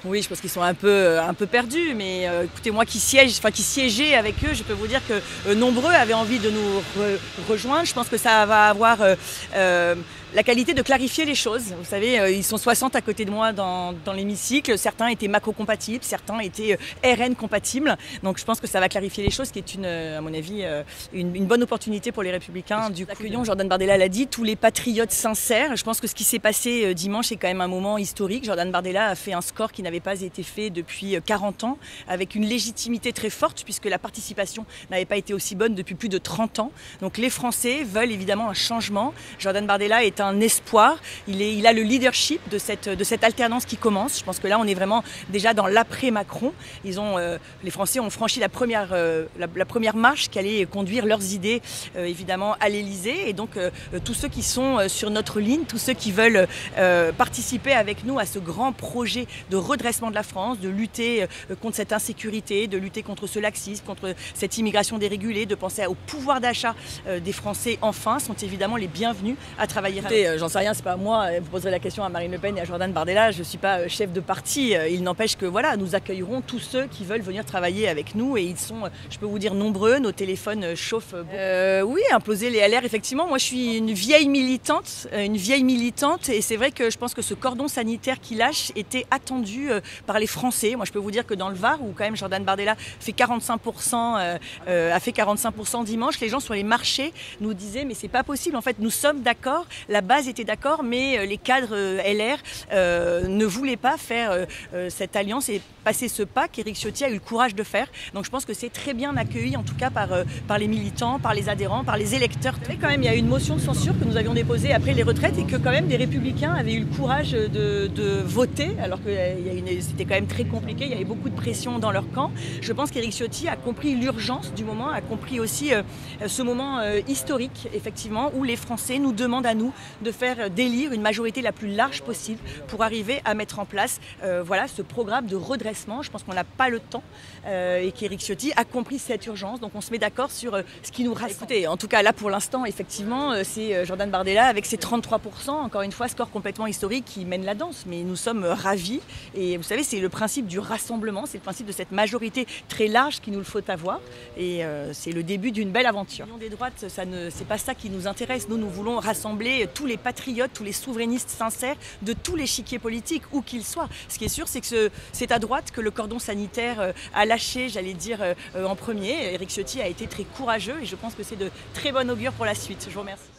Oui, je pense qu'ils sont un peu perdus, mais écoutez, moi qui siégeais avec eux, je peux vous dire que nombreux avaient envie de nous rejoindre. Je pense que ça va avoir la qualité de clarifier les choses. Vous savez, ils sont 60 à côté de moi dans l'hémicycle. Certains étaient Macron-compatibles, certains étaient RN-compatibles. Donc je pense que ça va clarifier les choses, qui est, à mon avis, une bonne opportunité pour les Républicains. Du coup, Jordan Bardella l'a dit, tous les patriotes sincères. Je pense que ce qui s'est passé dimanche est quand même un moment historique. Jordan Bardella a fait un score qui n'avait pas été fait depuis 40 ans, avec une légitimité très forte, puisque la participation n'avait pas été aussi bonne depuis plus de 30 ans. Donc les Français veulent évidemment un changement. Jordan Bardella est un espoir. Il a le leadership de cette alternance qui commence. Je pense que là, on est vraiment déjà dans l'après-Macron. Les Français ont franchi la première marche qui allait conduire leurs idées, évidemment, à l'Élysée. Et donc, tous ceux qui sont sur notre ligne, tous ceux qui veulent participer avec nous à ce grand projet de redressement de la France, de lutter contre cette insécurité, de lutter contre ce laxisme, contre cette immigration dérégulée, de penser au pouvoir d'achat des Français, enfin, sont évidemment les bienvenus à travailler. J'en sais rien, c'est pas moi, vous poserez la question à Marine Le Pen et à Jordan Bardella, je ne suis pas chef de parti. Il n'empêche que voilà, nous accueillerons tous ceux qui veulent venir travailler avec nous et ils sont, je peux vous dire, nombreux, nos téléphones chauffent beaucoup. Oui, imploser les LR, effectivement. Moi, je suis une vieille militante et c'est vrai que je pense que ce cordon sanitaire qui lâche était attendu par les Français. Moi, je peux vous dire que dans le Var, où quand même Jordan Bardella fait 45%, a fait 45% dimanche, les gens sur les marchés nous disaient mais c'est pas possible, en fait, nous sommes d'accord, la base était d'accord, mais les cadres LR ne voulaient pas faire cette alliance et passer ce pas qu'Éric Ciotti a eu le courage de faire. Donc je pense que c'est très bien accueilli, en tout cas par les militants, par les adhérents, par les électeurs. Vous savez, quand même, il y a une motion de censure que nous avions déposée après les retraites et que quand même les Républicains avaient eu le courage de voter, alors que c'était quand même très compliqué, il y avait beaucoup de pression dans leur camp. Je pense qu'Éric Ciotti a compris l'urgence du moment, a compris aussi ce moment historique, effectivement, où les Français nous demandent à nous de faire d'élire une majorité la plus large possible pour arriver à mettre en place voilà, ce programme de redressement. Je pense qu'on n'a pas le temps et qu'Éric Ciotti a compris cette urgence. Donc on se met d'accord sur ce qui nous rassemble. Écoutez, en tout cas là pour l'instant, effectivement, c'est Jordan Bardella avec ses 33%, encore une fois, score complètement historique qui mène la danse. Mais nous sommes ravis et vous savez, c'est le principe du rassemblement, c'est le principe de cette majorité très large qu'il nous le faut avoir et c'est le début d'une belle aventure. L'union des droites, c'est pas ça qui nous intéresse. Nous voulons rassembler tous les patriotes, tous les souverainistes sincères de tous les chiquiers politiques, où qu'ils soient. Ce qui est sûr, c'est que c'est à droite que le cordon sanitaire a lâché, j'allais dire, en premier. Éric Ciotti a été très courageux et je pense que c'est de très bon augure pour la suite. Je vous remercie.